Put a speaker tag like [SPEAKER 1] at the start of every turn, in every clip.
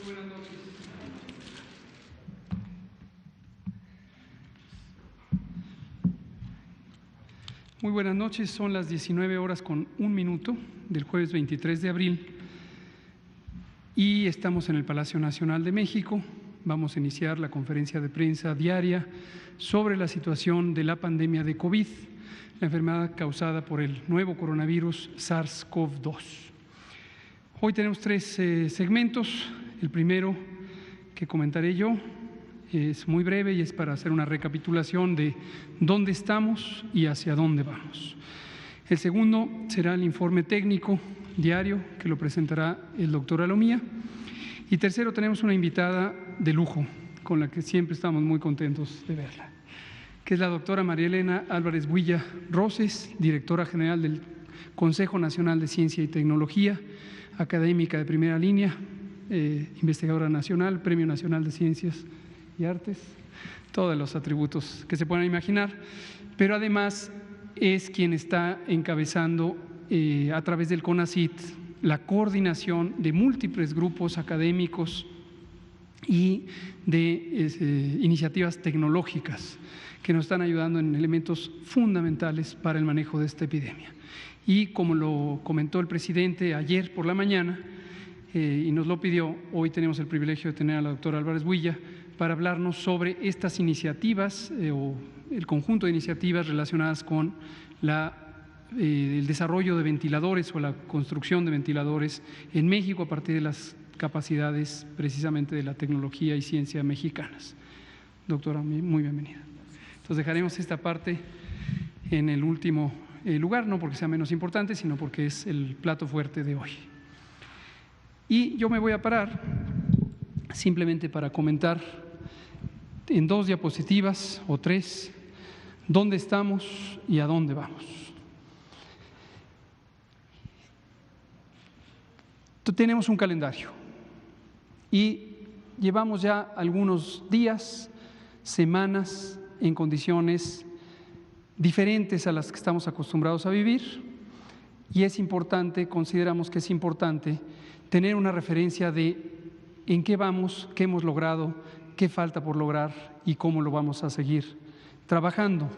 [SPEAKER 1] Muy buenas noches. Muy buenas noches, son las 19 horas con 1 minuto del jueves 23 de abril y estamos en el Palacio Nacional de México. Vamos a iniciar la conferencia de prensa diaria sobre la situación de la pandemia de COVID, la enfermedad causada por el nuevo coronavirus SARS-CoV-2. Hoy tenemos 3 segmentos. El primero que comentaré yo es muy breve y es para hacer una recapitulación de dónde estamos y hacia dónde vamos. El segundo será el informe técnico diario que lo presentará el doctor Alomía. Y tercero, tenemos una invitada de lujo con la que siempre estamos muy contentos de verla, que es la doctora María Elena Álvarez Builla Roses, directora general del Consejo Nacional de Ciencia y Tecnología, académica de primera línea, investigadora nacional, Premio Nacional de Ciencias y Artes, todos los atributos que se puedan imaginar, pero además es quien está encabezando a través del CONACYT la coordinación de múltiples grupos académicos y de iniciativas tecnológicas que nos están ayudando en elementos fundamentales para el manejo de esta epidemia. Y como lo comentó el presidente ayer por la mañana y nos lo pidió, hoy tenemos el privilegio de tener a la doctora Álvarez Builla para hablarnos sobre estas iniciativas o el conjunto de iniciativas relacionadas con el desarrollo de ventiladores o la construcción de ventiladores en México a partir de las capacidades precisamente de la tecnología y ciencia mexicanas. Doctora, muy bienvenida. Entonces dejaremos esta parte en el último lugar, no porque sea menos importante, sino porque es el plato fuerte de hoy. Y yo me voy a parar simplemente para comentar en 2 diapositivas o 3 dónde estamos y a dónde vamos. Tenemos un calendario y llevamos ya algunos días, semanas en condiciones diferentes a las que estamos acostumbrados a vivir y es importante, consideramos que es importante tener una referencia de en qué vamos, qué hemos logrado, qué falta por lograr y cómo lo vamos a seguir trabajando.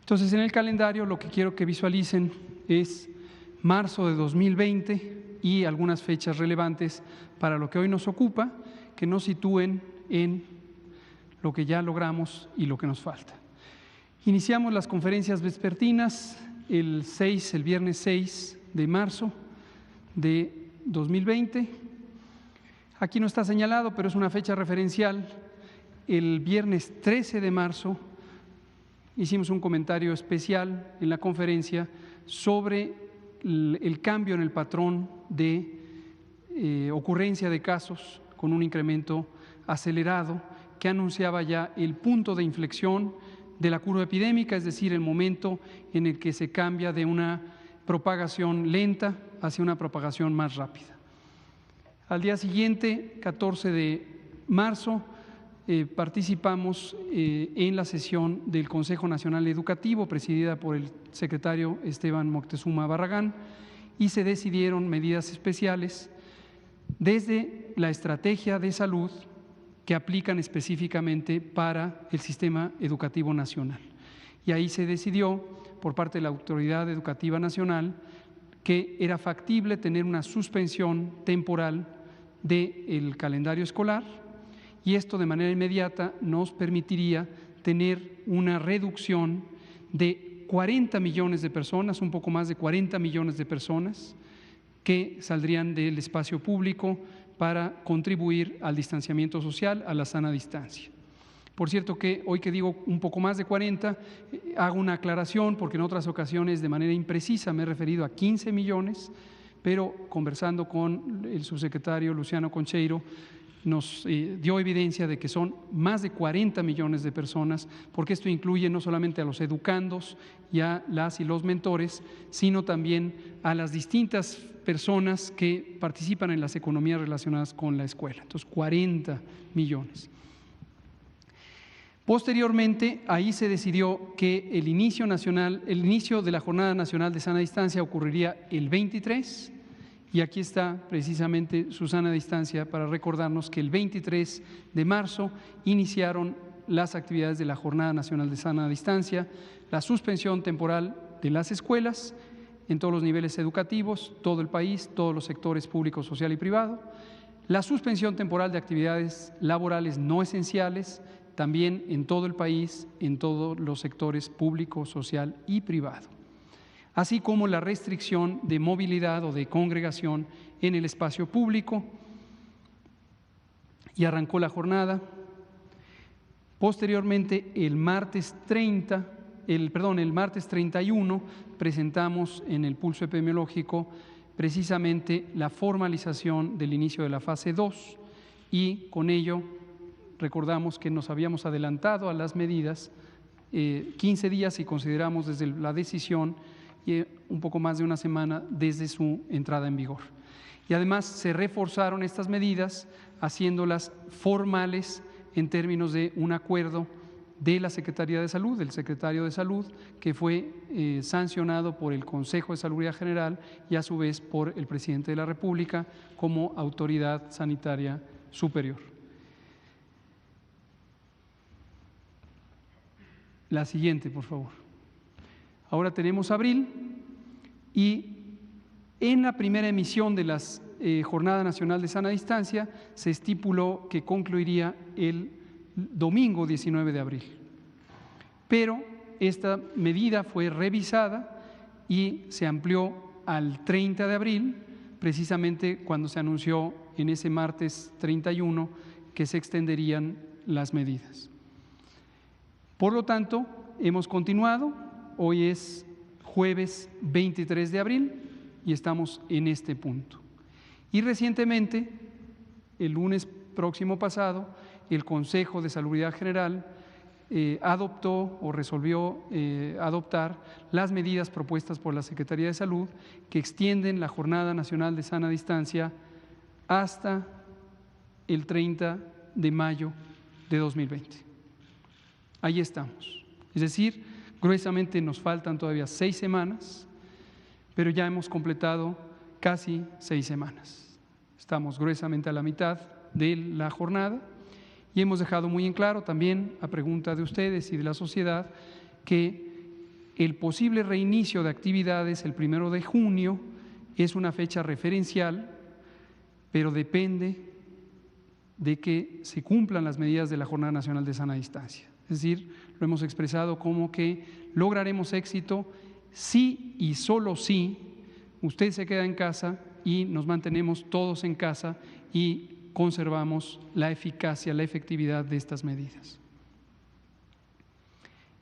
[SPEAKER 1] Entonces, en el calendario lo que quiero que visualicen es marzo de 2020 y algunas fechas relevantes para lo que hoy nos ocupa, que nos sitúen en lo que ya logramos y lo que nos falta. Iniciamos las conferencias vespertinas el viernes 6 de marzo de 2020. Aquí no está señalado, pero es una fecha referencial. El viernes 13 de marzo hicimos un comentario especial en la conferencia sobre el cambio en el patrón de ocurrencia de casos con un incremento acelerado que anunciaba ya el punto de inflexión de la curva epidémica, es decir, el momento en el que se cambia de una propagación lenta hacia una propagación más rápida. Al día siguiente, 14 de marzo, participamos en la sesión del Consejo Nacional Educativo, presidida por el secretario Esteban Moctezuma Barragán, y se decidieron medidas especiales desde la estrategia de salud que aplican específicamente para el sistema educativo nacional. Y ahí se decidió, por parte de la Autoridad Educativa Nacional, que era factible tener una suspensión temporal del calendario escolar y esto de manera inmediata nos permitiría tener una reducción de 40 millones de personas, un poco más de 40 millones de personas que saldrían del espacio público para contribuir al distanciamiento social, a la sana distancia. Por cierto que hoy que digo un poco más de 40, hago una aclaración porque en otras ocasiones de manera imprecisa me he referido a 15 millones, pero conversando con el subsecretario Luciano Concheiro nos dio evidencia de que son más de 40 millones de personas, porque esto incluye no solamente a los educandos y a las y los mentores, sino también a las distintas personas que participan en las economías relacionadas con la escuela. Entonces, 40 millones. Posteriormente, ahí se decidió que el inicio de la Jornada Nacional de Sana Distancia ocurriría el 23 Y aquí está precisamente su sana distancia para recordarnos que el 23 de marzo iniciaron las actividades de la Jornada Nacional de Sana Distancia, la suspensión temporal de las escuelas en todos los niveles educativos, todo el país, todos los sectores público, social y privado, la suspensión temporal de actividades laborales no esenciales, también en todo el país, en todos los sectores público, social y privado, así como la restricción de movilidad o de congregación en el espacio público. Y arrancó la jornada. Posteriormente, el martes 31, presentamos en el pulso epidemiológico precisamente la formalización del inicio de la fase 2 y con ello recordamos que nos habíamos adelantado a las medidas 15 días y consideramos desde la decisión un poco más de una semana desde su entrada en vigor. Y además se reforzaron estas medidas haciéndolas formales en términos de un acuerdo de la Secretaría de Salud, del Secretario de Salud, que fue sancionado por el Consejo de Salubridad General y a su vez por el Presidente de la República como autoridad sanitaria superior. La siguiente, por favor. Ahora tenemos abril y en la primera emisión de las Jornada Nacional de Sana Distancia se estipuló que concluiría el domingo 19 de abril. Pero esta medida fue revisada y se amplió al 30 de abril, precisamente cuando se anunció en ese martes 31 que se extenderían las medidas. Por lo tanto, hemos continuado, hoy es jueves 23 de abril y estamos en este punto. Y recientemente, el lunes próximo pasado, el Consejo de Salubridad General adoptó o resolvió adoptar las medidas propuestas por la Secretaría de Salud que extienden la Jornada Nacional de Sana Distancia hasta el 30 de mayo de 2020. Ahí estamos. Es decir, gruesamente nos faltan todavía 6 semanas, pero ya hemos completado casi 6 semanas. Estamos gruesamente a la mitad de la jornada y hemos dejado muy en claro también, a pregunta de ustedes y de la sociedad, que el posible reinicio de actividades el 1 de junio es una fecha referencial, pero depende de que se cumplan las medidas de la Jornada Nacional de Sana Distancia. Es decir, lo hemos expresado como que lograremos éxito si y solo si usted se queda en casa y nos mantenemos todos en casa y conservamos la eficacia, la efectividad de estas medidas.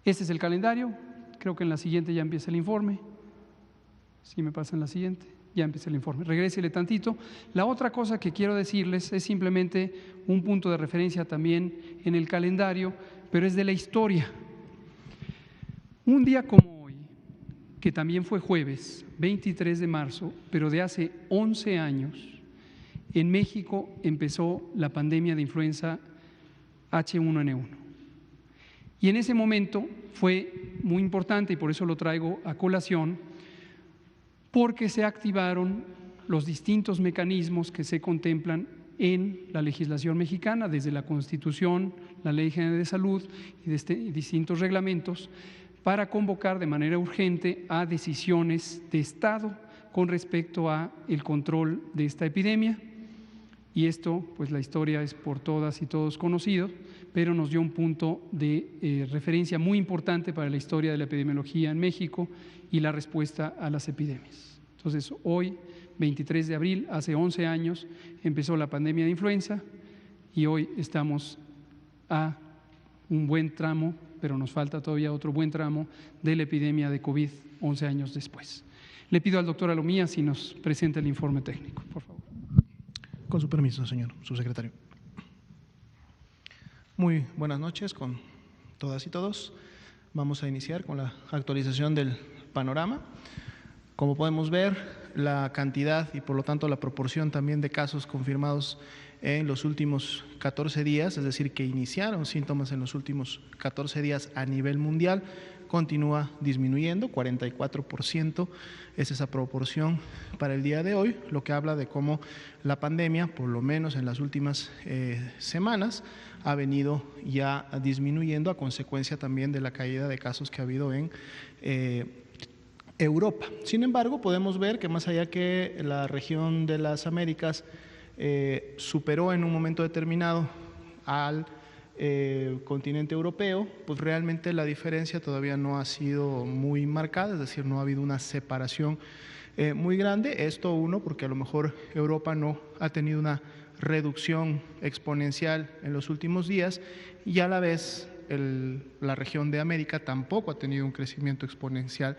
[SPEAKER 1] Este es el calendario, creo que en la siguiente ya empieza el informe. Si me pasan la siguiente, ya empieza el informe. Regrésele tantito. La otra cosa que quiero decirles es simplemente un punto de referencia también en el calendario, pero es de la historia. Un día como hoy, que también fue jueves, 23 de marzo, pero de hace 11 años, en México empezó la pandemia de influenza H1N1. Y en ese momento fue muy importante, y por eso lo traigo a colación, porque se activaron los distintos mecanismos que se contemplan en la legislación mexicana, desde la Constitución, la Ley General de Salud y distintos reglamentos, para convocar de manera urgente a decisiones de Estado con respecto a el control de esta epidemia. Y esto, pues la historia es por todas y todos conocido, pero nos dio un punto de referencia muy importante para la historia de la epidemiología en México y la respuesta a las epidemias. Entonces, hoy, 23 de abril, hace 11 años, empezó la pandemia de influenza y hoy estamos a un buen tramo, pero nos falta todavía otro buen tramo de la epidemia de COVID 11 años después. Le pido al doctor Alomía si nos presenta el informe técnico, por favor.
[SPEAKER 2] Con su permiso, señor subsecretario. Muy buenas noches con todas y todos. Vamos a iniciar con la actualización del panorama. Como podemos ver, la cantidad y por lo tanto la proporción también de casos confirmados en los últimos 14 días, es decir, que iniciaron síntomas en los últimos 14 días a nivel mundial, continúa disminuyendo, 44% es esa proporción para el día de hoy, lo que habla de cómo la pandemia, por lo menos en las últimas semanas, ha venido ya disminuyendo a consecuencia también de la caída de casos que ha habido en Europa. Sin embargo, podemos ver que más allá que la región de las Américas superó en un momento determinado al continente europeo, pues realmente la diferencia todavía no ha sido muy marcada, es decir, no ha habido una separación muy grande. Esto uno, porque a lo mejor Europa no ha tenido una reducción exponencial en los últimos días y a la vez la región de América tampoco ha tenido un crecimiento exponencial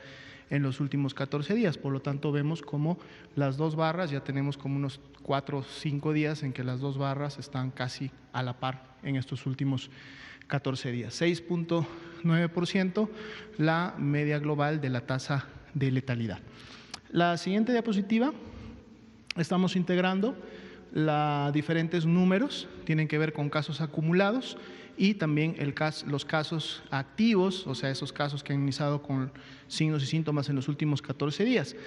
[SPEAKER 2] en los últimos 14 días. Por lo tanto, vemos como las dos barras, ya tenemos como unos 4 o 5 días en que las dos barras están casi a la par en estos últimos 14 días. 6.9% la media global de la tasa de letalidad. La siguiente diapositiva, estamos integrando diferentes números, tienen que ver con casos acumulados y también los casos activos, o sea, esos casos que han iniciado con signos y síntomas en los últimos 14 días.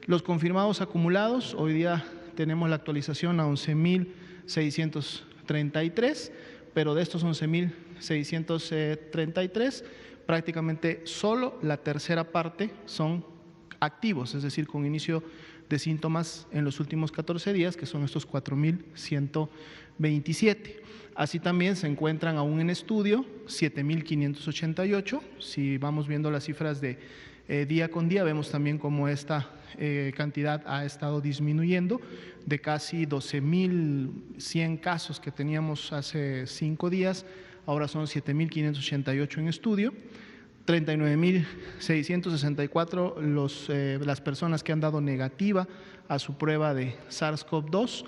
[SPEAKER 2] Los confirmados acumulados, hoy día tenemos la actualización a 11.633, pero de estos 11.633, prácticamente solo la tercera parte son activos, es decir, con inicio de síntomas en los últimos 14 días, que son estos 4.127. Así también se encuentran aún en estudio 7.588. Si vamos viendo las cifras de día con día, vemos también cómo esta cantidad ha estado disminuyendo de casi 12.100 casos que teníamos hace 5 días, ahora son 7.588 en estudio. 39.664 las personas que han dado negativa a su prueba de SARS-CoV-2.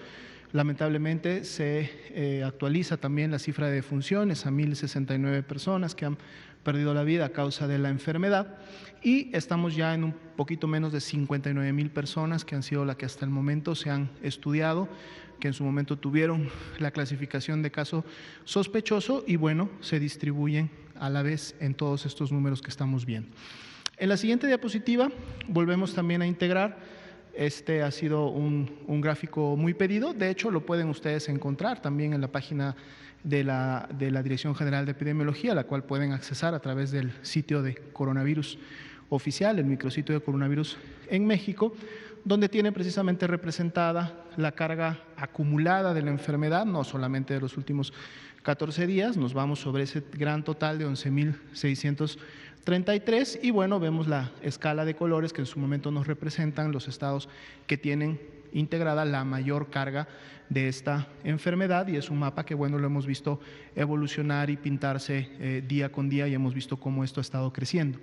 [SPEAKER 2] Lamentablemente se actualiza también la cifra de defunciones a 1.069 personas que han perdido la vida a causa de la enfermedad y estamos ya en un poquito menos de 59.000 personas que han sido las que hasta el momento se han estudiado, que en su momento tuvieron la clasificación de caso sospechoso y bueno, se distribuyen a la vez en todos estos números que estamos viendo. En la siguiente diapositiva volvemos también a integrar, este ha sido un gráfico muy pedido, de hecho lo pueden ustedes encontrar también en la página de la Dirección General de Epidemiología, la cual pueden accesar a través del sitio de coronavirus oficial, el micrositio de coronavirus en México, donde tiene precisamente representada la carga acumulada de la enfermedad, no solamente de los últimos 14 días, nos vamos sobre ese gran total de 11.633 y bueno, vemos la escala de colores que en su momento nos representan los estados que tienen integrada la mayor carga de esta enfermedad y es un mapa que bueno, lo hemos visto evolucionar y pintarse día con día y hemos visto cómo esto ha estado creciendo.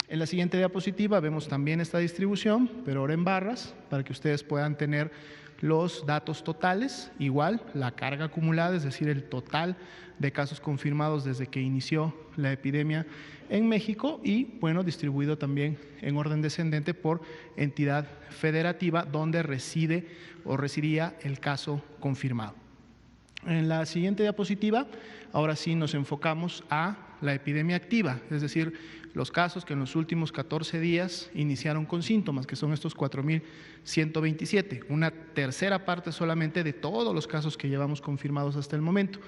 [SPEAKER 2] En la siguiente diapositiva vemos también esta distribución, pero ahora en barras, para que ustedes puedan tener los datos totales, igual la carga acumulada, es decir, el total de casos confirmados desde que inició la epidemia en México y, bueno, distribuido también en orden descendente por entidad federativa donde reside o residía el caso confirmado. En la siguiente diapositiva, ahora sí nos enfocamos a la epidemia activa, es decir, los casos que en los últimos 14 días iniciaron con síntomas, que son estos 4.127, una tercera parte solamente de todos los casos que llevamos confirmados hasta el momento.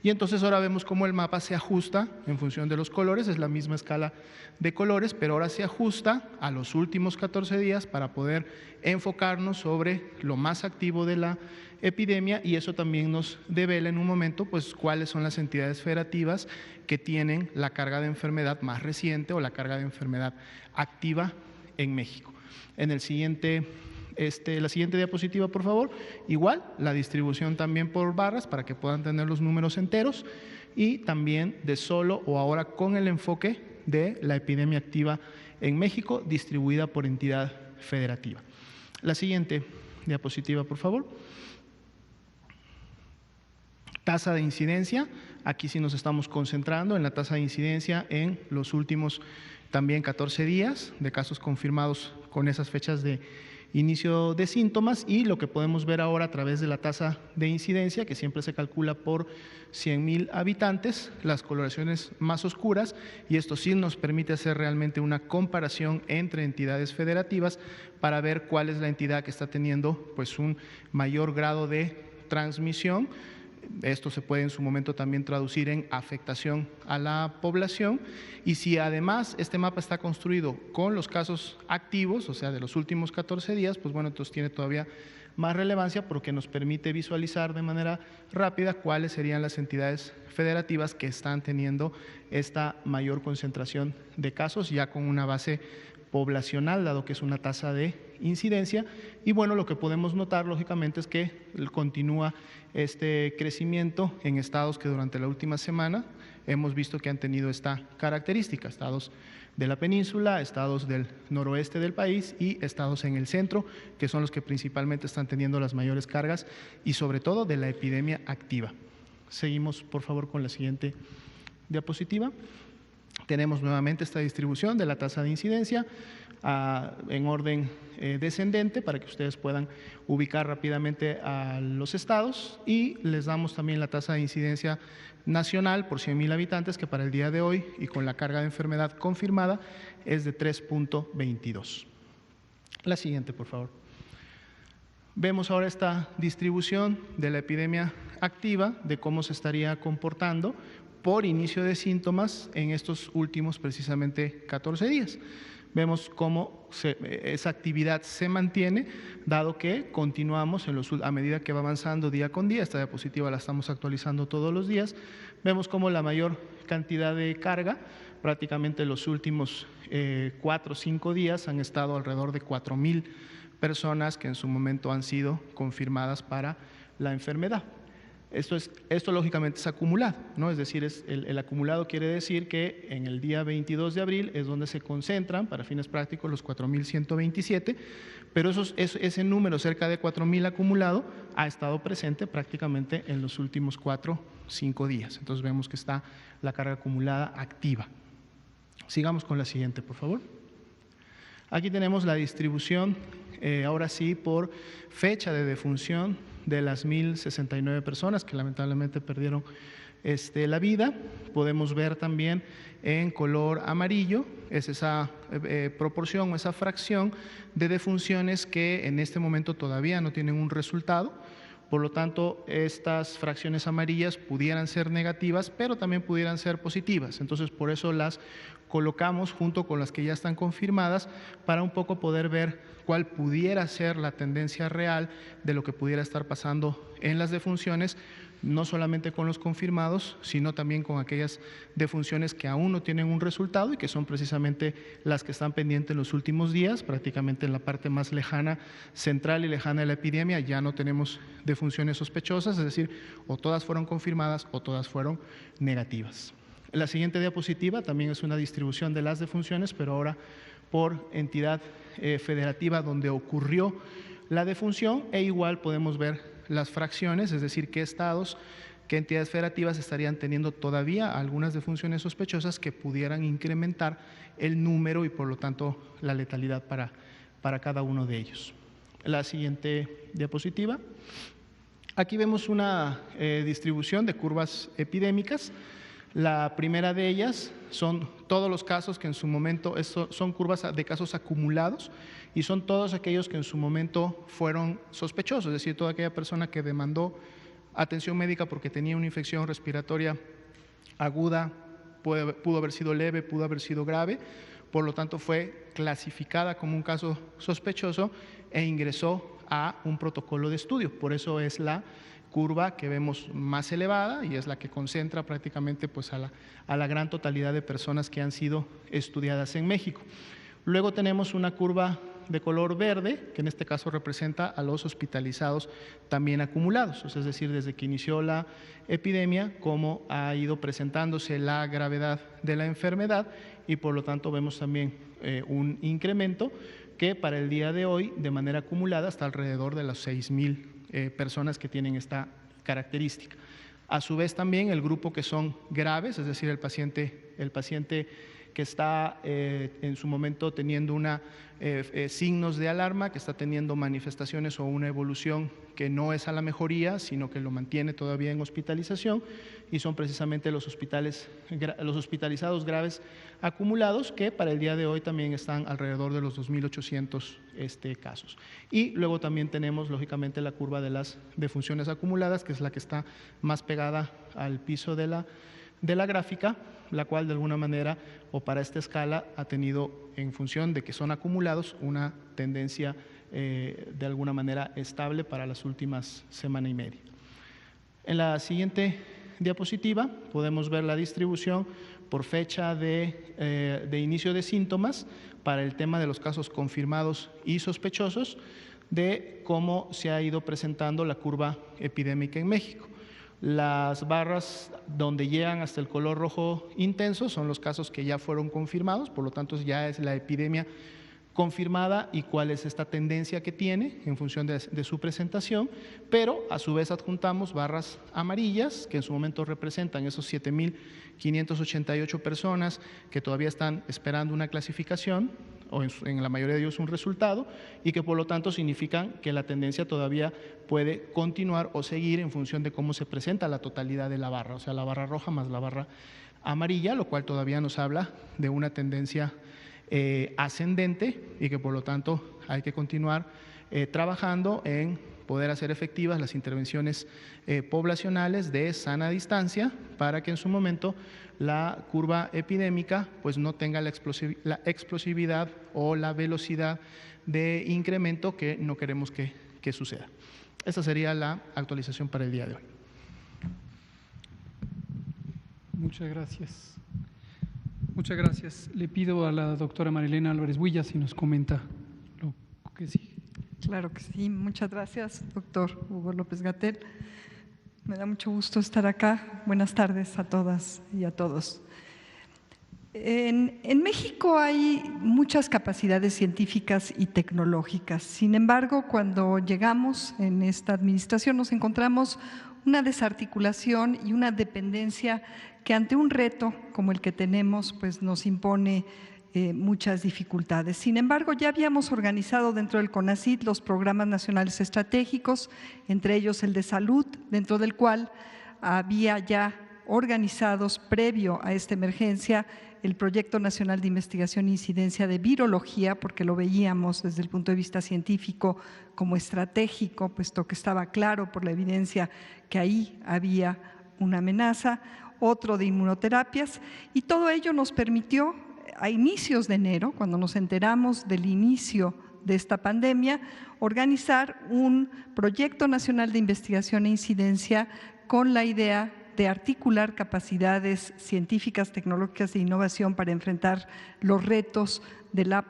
[SPEAKER 2] Y entonces ahora vemos cómo el mapa se ajusta en función de los colores, es la misma escala de colores, pero ahora se ajusta a los últimos 14 días para poder enfocarnos sobre lo más activo de la epidemia y eso también nos devela en un momento pues cuáles son las entidades federativas que tienen la carga de enfermedad más reciente o la carga de enfermedad activa en México. En el siguiente, la siguiente diapositiva, por favor, igual la distribución también por barras para que puedan tener los números enteros y también de solo o ahora con el enfoque de la epidemia activa en México distribuida por entidad federativa. La siguiente diapositiva, por favor. Tasa de incidencia, aquí sí nos estamos concentrando en la tasa de incidencia en los últimos también 14 días de casos confirmados con esas fechas de inicio de síntomas, y lo que podemos ver ahora a través de la tasa de incidencia, que siempre se calcula por 100,000 habitantes, las coloraciones más oscuras, y esto sí nos permite hacer realmente una comparación entre entidades federativas para ver cuál es la entidad que está teniendo pues un mayor grado de transmisión. Esto se puede en su momento también traducir en afectación a la población, y si además este mapa está construido con los casos activos, o sea, de los últimos 14 días, pues bueno, entonces tiene todavía más relevancia porque nos permite visualizar de manera rápida cuáles serían las entidades federativas que están teniendo esta mayor concentración de casos, ya con una base poblacional, dado que es una tasa de incidencia. Y bueno, lo que podemos notar lógicamente es que continúa este crecimiento en estados que durante la última semana hemos visto que han tenido esta característica: estados de la península, estados del noroeste del país y estados en el centro, que son los que principalmente están teniendo las mayores cargas y sobre todo de la epidemia activa. Seguimos por favor con la siguiente diapositiva. Tenemos nuevamente esta distribución de la tasa de incidencia en orden descendente para que ustedes puedan ubicar rápidamente a los estados, y les damos también la tasa de incidencia nacional por 100,000 habitantes, que para el día de hoy y con la carga de enfermedad confirmada es de 3.22. La siguiente, por favor. Vemos ahora esta distribución de la epidemia activa, de cómo se estaría comportando por inicio de síntomas en estos últimos precisamente 14 días. Vemos cómo esa actividad se mantiene, dado que continuamos a medida que va avanzando día con día. Esta diapositiva la estamos actualizando todos los días. Vemos cómo la mayor cantidad de carga, prácticamente los últimos 4 o 5 días, han estado alrededor de 4,000 personas que en su momento han sido confirmadas para la enfermedad. Esto lógicamente es acumulado, ¿no? Es decir, el acumulado quiere decir que en el día 22 de abril es donde se concentran, para fines prácticos, los 4,127, pero ese número, cerca de 4,000 acumulado, ha estado presente prácticamente en los últimos 4 o 5 días. Entonces vemos que está la carga acumulada activa. Sigamos con la siguiente, por favor. Aquí tenemos la distribución, ahora sí, por fecha de defunción de las 1,069 personas que lamentablemente perdieron la vida. Podemos ver también en color amarillo es esa proporción o esa fracción de defunciones que en este momento todavía no tienen un resultado. Por lo tanto, estas fracciones amarillas pudieran ser negativas, pero también pudieran ser positivas. Entonces, por eso las colocamos junto con las que ya están confirmadas, para un poco poder ver cuál pudiera ser la tendencia real de lo que pudiera estar pasando en las defunciones, no solamente con los confirmados, sino también con aquellas defunciones que aún no tienen un resultado y que son precisamente las que están pendientes en los últimos días. Prácticamente en la parte más lejana, central y lejana de la epidemia, ya no tenemos defunciones sospechosas, es decir, o todas fueron confirmadas o todas fueron negativas. La siguiente diapositiva también es una distribución de las defunciones, pero ahora por entidad federativa donde ocurrió la defunción, e igual podemos ver las fracciones, es decir, qué estados, qué entidades federativas estarían teniendo todavía algunas defunciones sospechosas que pudieran incrementar el número y por lo tanto la letalidad para cada uno de ellos. La siguiente diapositiva. Aquí vemos una distribución de curvas epidémicas. La primera de ellas son todos los casos que en su momento, son curvas de casos acumulados, y son todos aquellos que en su momento fueron sospechosos, es decir, toda aquella persona que demandó atención médica porque tenía una infección respiratoria aguda, pudo haber sido leve, pudo haber sido grave, por lo tanto fue clasificada como un caso sospechoso e ingresó a un protocolo de estudio. Por eso es la curva que vemos más elevada y es la que concentra prácticamente pues a la gran totalidad de personas que han sido estudiadas en México. Luego tenemos una curva de color verde, que en este caso representa a los hospitalizados también acumulados, es decir, desde que inició la epidemia, cómo ha ido presentándose la gravedad de la enfermedad, y por lo tanto vemos también un incremento que para el día de hoy, de manera acumulada, está alrededor de las 6,000 personas que tienen esta característica. A su vez también el grupo que son graves, es decir, el paciente que está en su momento teniendo signos de alarma, que está teniendo manifestaciones o una evolución que no es a la mejoría, sino que lo mantiene todavía en hospitalización, y son precisamente los hospitalizados graves acumulados, que para el día de hoy también están alrededor de los 2.800 casos. Y luego también tenemos, lógicamente, la curva de las defunciones acumuladas, que es la que está más pegada al piso de la gráfica, la cual de alguna manera o para esta escala ha tenido, en función de que son acumulados, una tendencia de alguna manera estable para las últimas semana y media. En la siguiente diapositiva podemos ver la distribución por fecha de inicio de síntomas para el tema de los casos confirmados y sospechosos, de cómo se ha ido presentando la curva epidémica en México. Las barras donde llegan hasta el color rojo intenso son los casos que ya fueron confirmados, por lo tanto ya es la epidemia confirmada y cuál es esta tendencia que tiene en función de su presentación, pero a su vez adjuntamos barras amarillas que en su momento representan esos 7.588 personas que todavía están esperando una clasificación o en la mayoría de ellos un resultado, y que por lo tanto significan que la tendencia todavía puede continuar o seguir en función de cómo se presenta la totalidad de la barra, o sea, la barra roja más la barra amarilla, lo cual todavía nos habla de una tendencia ascendente, y que por lo tanto hay que continuar trabajando en poder hacer efectivas las intervenciones poblacionales de sana distancia, para que en su momento la curva epidémica pues no tenga la explosividad o la velocidad de incremento que no queremos que suceda. Esta sería la actualización para el día de hoy.
[SPEAKER 1] Muchas gracias. Muchas gracias. Le pido a la doctora Marilena Álvarez Builla si nos comenta lo que sigue.
[SPEAKER 3] Claro que sí. Muchas gracias, doctor Hugo López-Gatell. Me da mucho gusto estar acá. Buenas tardes a todas y a todos. En México hay muchas capacidades científicas y tecnológicas. Sin embargo, cuando llegamos en esta administración nos encontramos una desarticulación y una dependencia que ante un reto como el que tenemos, pues nos impone muchas dificultades. Sin embargo, ya habíamos organizado dentro del CONACYT los programas nacionales estratégicos, entre ellos el de salud, dentro del cual había ya organizados previo a esta emergencia el Proyecto Nacional de Investigación e Incidencia de Virología, porque lo veíamos desde el punto de vista científico como estratégico, puesto que estaba claro por la evidencia que ahí había una amenaza, otro de inmunoterapias, y todo ello nos permitió a inicios de enero, cuando nos enteramos del inicio de esta pandemia, organizar un Proyecto Nacional de Investigación e Incidencia con la idea de articular capacidades científicas, tecnológicas e innovación para enfrentar los retos de la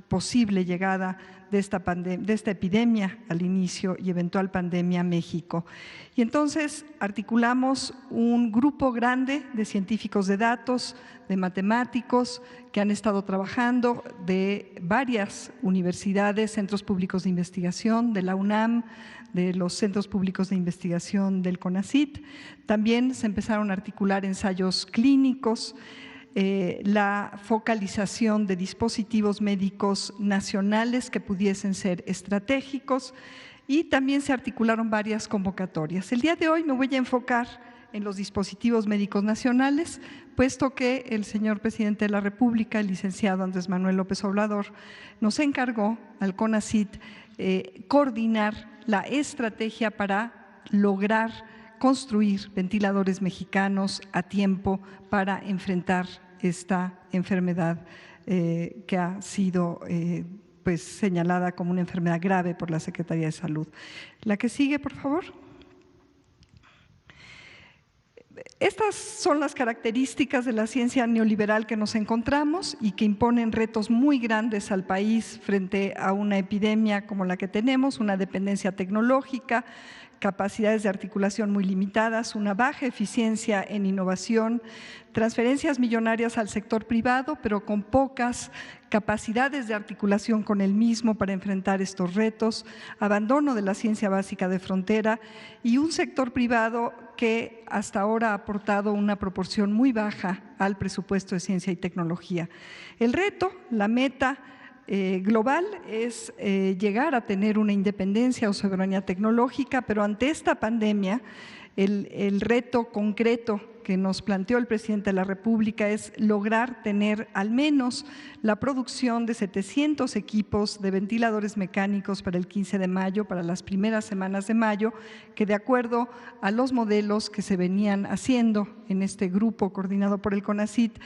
[SPEAKER 3] posible llegada de esta epidemia al inicio y eventual pandemia a México. Y entonces articulamos un grupo grande de científicos de datos, de matemáticos que han estado trabajando, de varias universidades, centros públicos de investigación, de la UNAM, de los centros públicos de investigación del CONACYT. También se empezaron a articular ensayos clínicos, la focalización de dispositivos médicos nacionales que pudiesen ser estratégicos, y también se articularon varias convocatorias. El día de hoy me voy a enfocar en los dispositivos médicos nacionales, puesto que el señor presidente de la República, el licenciado Andrés Manuel López Obrador, nos encargó al CONACYT coordinar la estrategia para lograr construir ventiladores mexicanos a tiempo para enfrentar esta enfermedad que ha sido pues señalada como una enfermedad grave por la Secretaría de Salud. La que sigue, por favor. Estas son las características de la ciencia neoliberal que nos encontramos y que imponen retos muy grandes al país frente a una epidemia como la que tenemos, una dependencia tecnológica capacidades de articulación muy limitadas, una baja eficiencia en innovación, transferencias millonarias al sector privado, pero con pocas capacidades de articulación con el mismo para enfrentar estos retos, abandono de la ciencia básica de frontera y un sector privado que hasta ahora ha aportado una proporción muy baja al presupuesto de ciencia y tecnología. El reto, la meta global es llegar a tener una independencia o soberanía tecnológica, pero ante esta pandemia, el reto concreto que nos planteó el presidente de la República es lograr tener al menos la producción de 700 equipos de ventiladores mecánicos para el 15 de mayo, para las primeras semanas de mayo, que de acuerdo a los modelos que se venían haciendo en este grupo coordinado por el CONACYT,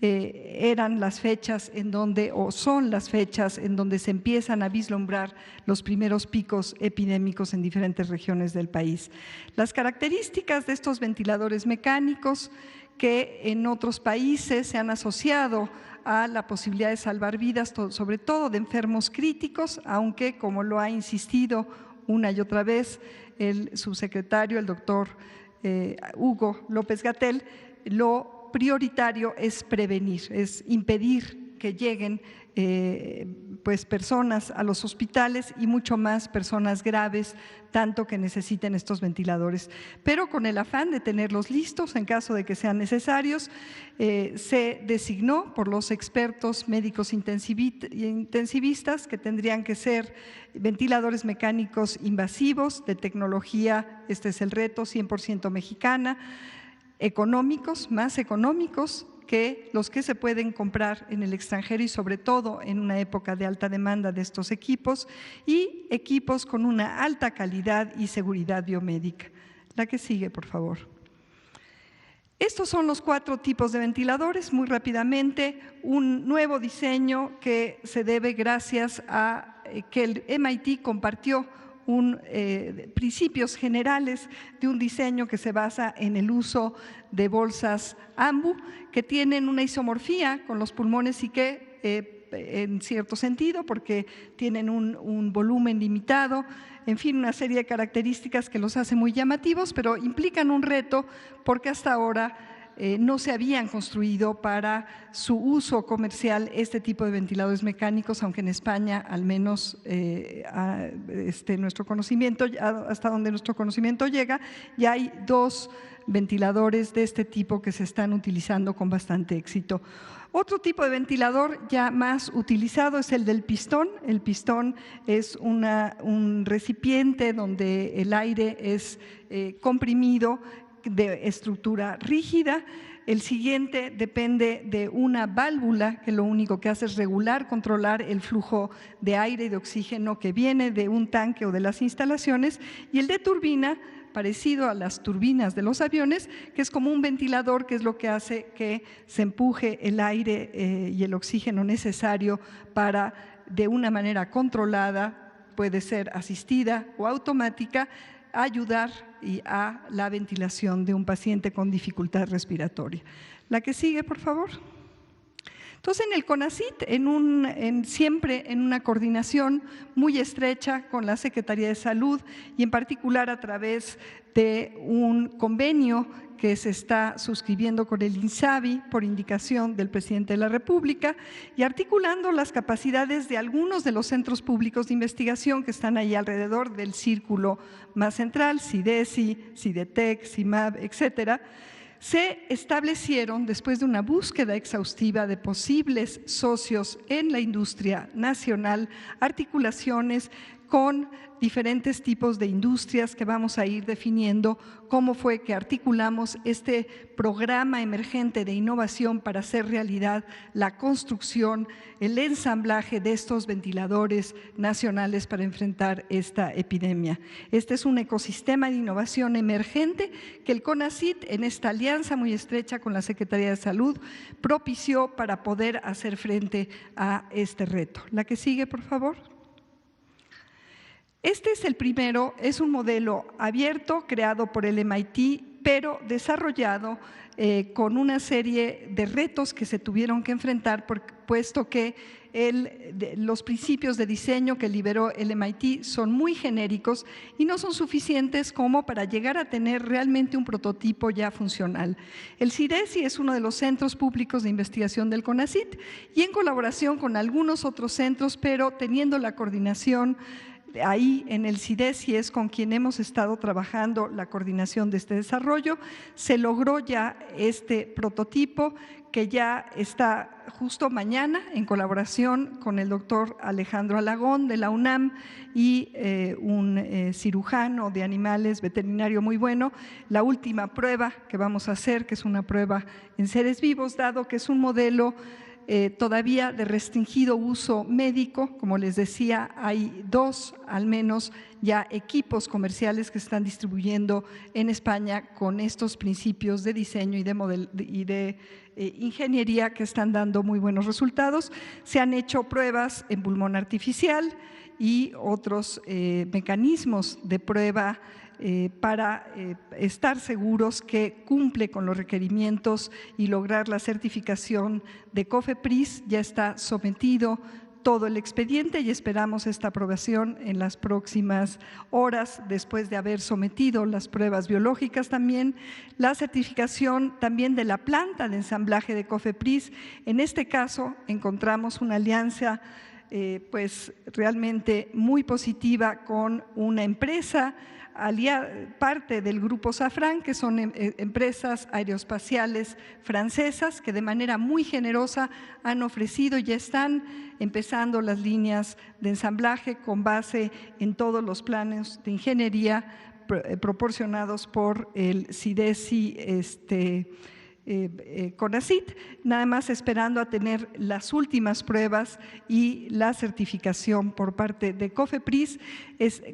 [SPEAKER 3] eran las fechas en donde, o son las fechas en donde se empiezan a vislumbrar los primeros picos epidémicos en diferentes regiones del país. Las características de estos ventiladores mecánicos que en otros países se han asociado a la posibilidad de salvar vidas, sobre todo de enfermos críticos, aunque como lo ha insistido una y otra vez el subsecretario, el doctor Hugo López-Gatell, lo prioritario es prevenir, es impedir que lleguen pues personas a los hospitales y mucho más personas graves, tanto que necesiten estos ventiladores. Pero con el afán de tenerlos listos en caso de que sean necesarios, se designó por los expertos médicos intensivistas que tendrían que ser ventiladores mecánicos invasivos de tecnología, este es el reto, 100% mexicana, económicos, más económicos que los que se pueden comprar en el extranjero y sobre todo en una época de alta demanda de estos equipos, y equipos con una alta calidad y seguridad biomédica. La que sigue, por favor. Estos son los 4 tipos de ventiladores. Muy rápidamente, un nuevo diseño que se debe gracias a que el MIT compartió principios generales de un diseño que se basa en el uso de bolsas AMBU que tienen una isomorfía con los pulmones y que en cierto sentido, porque tienen un volumen limitado, en fin, una serie de características que los hace muy llamativos, pero implican un reto porque hasta ahora no se habían construido para su uso comercial este tipo de ventiladores mecánicos, aunque en España, al menos nuestro conocimiento, hasta donde nuestro conocimiento llega, ya hay 2 ventiladores de este tipo que se están utilizando con bastante éxito. Otro tipo de ventilador ya más utilizado es el del pistón. El pistón es un recipiente donde el aire es comprimido, de estructura rígida. El siguiente depende de una válvula que lo único que hace es regular, controlar el flujo de aire y de oxígeno que viene de un tanque o de las instalaciones, y el de turbina, parecido a las turbinas de los aviones, que es como un ventilador, que es lo que hace que se empuje el aire y el oxígeno necesario para, de una manera controlada, puede ser asistida o automática, ayudar a la ventilación de un paciente con dificultad respiratoria. La que sigue, por favor. Entonces, en el CONACYT, siempre en una coordinación muy estrecha con la Secretaría de Salud y en particular a través de un convenio que se está suscribiendo con el INSABI por indicación del presidente de la República y articulando las capacidades de algunos de los centros públicos de investigación que están ahí alrededor del círculo más central, CIDESI, CIDETEC, CIMAB, etcétera. Se establecieron, después de una búsqueda exhaustiva de posibles socios en la industria nacional, articulaciones con diferentes tipos de industrias que vamos a ir definiendo cómo fue que articulamos este programa emergente de innovación para hacer realidad la construcción, el ensamblaje de estos ventiladores nacionales para enfrentar esta epidemia. Este es un ecosistema de innovación emergente que el CONACYT, en esta alianza muy estrecha con la Secretaría de Salud, propició para poder hacer frente a este reto. La que sigue, por favor. Este es el primero, es un modelo abierto creado por el MIT pero desarrollado con una serie de retos que se tuvieron que enfrentar, puesto que los principios de diseño que liberó el MIT son muy genéricos y no son suficientes como para llegar a tener realmente un prototipo ya funcional. El CIDESI es uno de los centros públicos de investigación del CONACYT y en colaboración con algunos otros centros, pero teniendo la coordinación ahí en el CIDESI es con quien hemos estado trabajando la coordinación de este desarrollo, se logró ya este prototipo que ya está justo mañana en colaboración con el doctor Alejandro Alagón de la UNAM y un cirujano de animales veterinario muy bueno. La última prueba que vamos a hacer, que es una prueba en seres vivos, dado que es un modelo todavía de restringido uso médico. Como les decía, hay 2 al menos ya equipos comerciales que se están distribuyendo en España con estos principios de diseño y de ingeniería que están dando muy buenos resultados. Se han hecho pruebas en pulmón artificial y otros mecanismos de prueba para estar seguros que cumple con los requerimientos y lograr la certificación de COFEPRIS. Ya está sometido todo el expediente y esperamos esta aprobación en las próximas horas, después de haber sometido las pruebas biológicas también. La certificación también de la planta de ensamblaje de COFEPRIS. En este caso encontramos una alianza pues realmente muy positiva con una empresa parte del grupo Safran, que son empresas aeroespaciales francesas que de manera muy generosa han ofrecido y ya están empezando las líneas de ensamblaje con base en todos los planes de ingeniería proporcionados por el CIDESI CONACYT, nada más esperando a tener las últimas pruebas y la certificación por parte de COFEPRIS.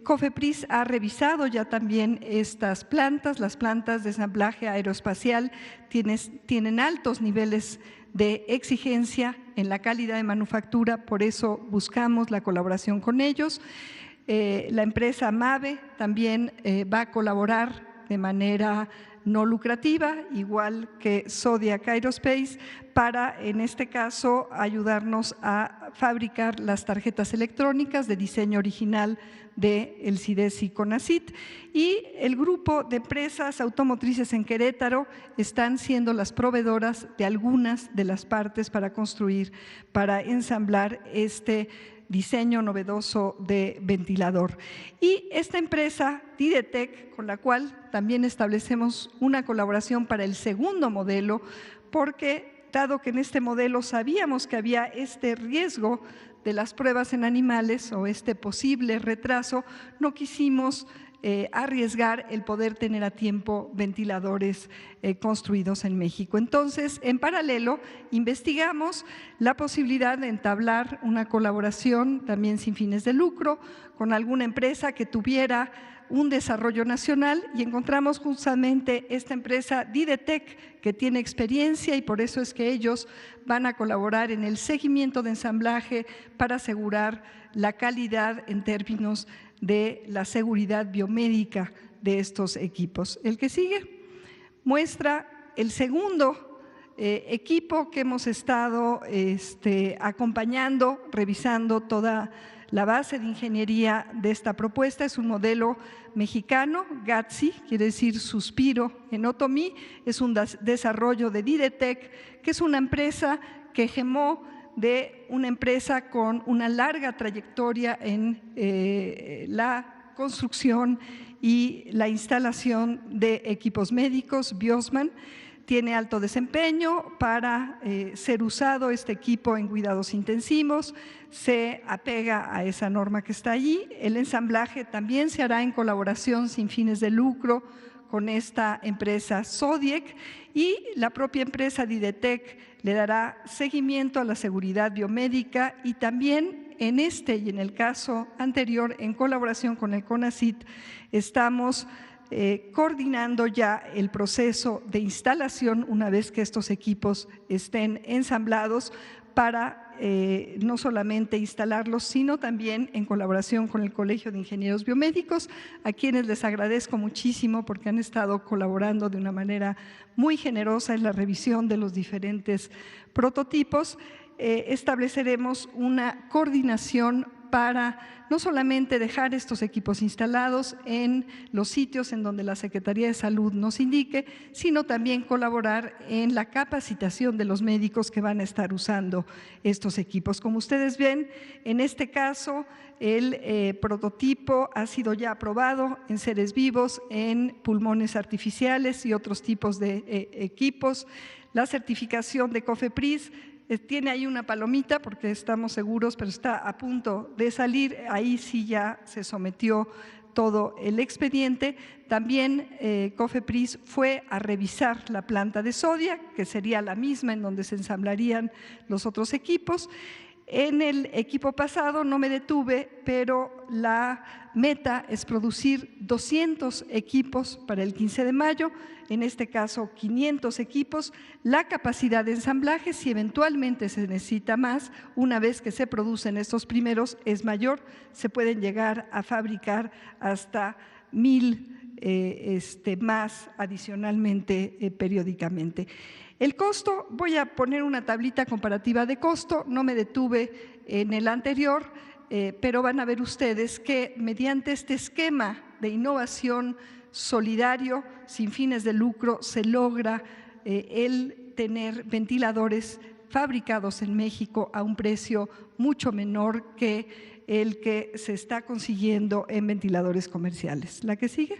[SPEAKER 3] COFEPRIS ha revisado ya también estas plantas. Las plantas de ensamblaje aeroespacial tienen altos niveles de exigencia en la calidad de manufactura, por eso buscamos la colaboración con ellos. La empresa MAVE también va a colaborar de manera no lucrativa, igual que Zodiac Aerospace, para, en este caso, ayudarnos a fabricar las tarjetas electrónicas de diseño original del CIDESI CONACYT. Y el grupo de empresas automotrices en Querétaro están siendo las proveedoras de algunas de las partes para construir, para ensamblar este diseño novedoso de ventilador. Y esta empresa, Didetec, con la cual también establecemos una colaboración para el segundo modelo, porque dado que en este modelo sabíamos que había este riesgo de las pruebas en animales o este posible retraso, no quisimos arriesgar el poder tener a tiempo ventiladores construidos en México. Entonces, en paralelo, investigamos la posibilidad de entablar una colaboración también sin fines de lucro con alguna empresa que tuviera un desarrollo nacional y encontramos justamente esta empresa Didetec, que tiene experiencia y por eso es que ellos van a colaborar en el seguimiento de ensamblaje para asegurar la calidad en términos de la seguridad biomédica de estos equipos. El que sigue muestra el segundo equipo que hemos estado acompañando, revisando toda la base de ingeniería de esta propuesta. Es un modelo mexicano, GATSI, quiere decir suspiro en otomí, es un desarrollo de Didetec, que es una empresa que gemó de una empresa con una larga trayectoria en la construcción y la instalación de equipos médicos, Biosman. Tiene alto desempeño para ser usado este equipo en cuidados intensivos, se apega a esa norma que está allí. El ensamblaje también se hará en colaboración sin fines de lucro con esta empresa Zodiac y la propia empresa Didetec le dará seguimiento a la seguridad biomédica y también en este y en el caso anterior, en colaboración con el CONACYT, estamos coordinando ya el proceso de instalación una vez que estos equipos estén ensamblados para no solamente instalarlos, sino también en colaboración con el Colegio de Ingenieros Biomédicos, a quienes les agradezco muchísimo porque han estado colaborando de una manera muy generosa en la revisión de los diferentes prototipos. Estableceremos una coordinación para no solamente dejar estos equipos instalados en los sitios en donde la Secretaría de Salud nos indique, sino también colaborar en la capacitación de los médicos que van a estar usando estos equipos. Como ustedes ven, en este caso, el prototipo ha sido ya aprobado en seres vivos, en pulmones artificiales y otros tipos de equipos. La certificación de COFEPRIS tiene ahí una palomita porque estamos seguros, pero está a punto de salir. Ahí sí ya se sometió todo el expediente. También COFEPRIS fue a revisar la planta de Sodia, que sería la misma en donde se ensamblarían los otros equipos. En el equipo pasado no me detuve, pero la meta es producir 200 equipos para el 15 de mayo, en este caso 500 equipos. La capacidad de ensamblaje, si eventualmente se necesita más, una vez que se producen estos primeros, es mayor. Se pueden llegar a fabricar hasta 1000 más adicionalmente periódicamente. El costo, voy a poner una tablita comparativa de costo, no me detuve en el anterior, pero van a ver ustedes que mediante este esquema de innovación solidario, sin fines de lucro, se logra el tener ventiladores fabricados en México a un precio mucho menor que el que se está consiguiendo en ventiladores comerciales. ¿La que sigue?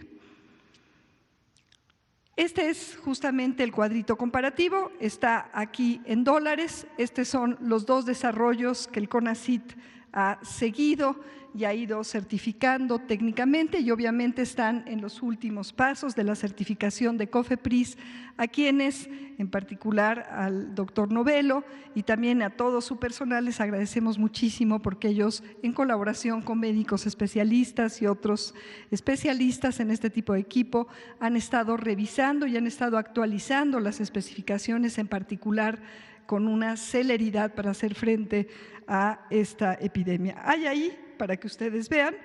[SPEAKER 3] Este es justamente el cuadrito comparativo, está aquí en dólares. Estos son los dos desarrollos que el CONACYT ha seguido y ha ido certificando técnicamente, y obviamente están en los últimos pasos de la certificación de COFEPRIS, a quienes, en particular al doctor Novelo y también a todo su personal, les agradecemos muchísimo porque ellos, en colaboración con médicos especialistas y otros especialistas en este tipo de equipo, han estado revisando y han estado actualizando las especificaciones, en particular con una celeridad para hacer frente a esta epidemia. Hay ahí, para que ustedes vean,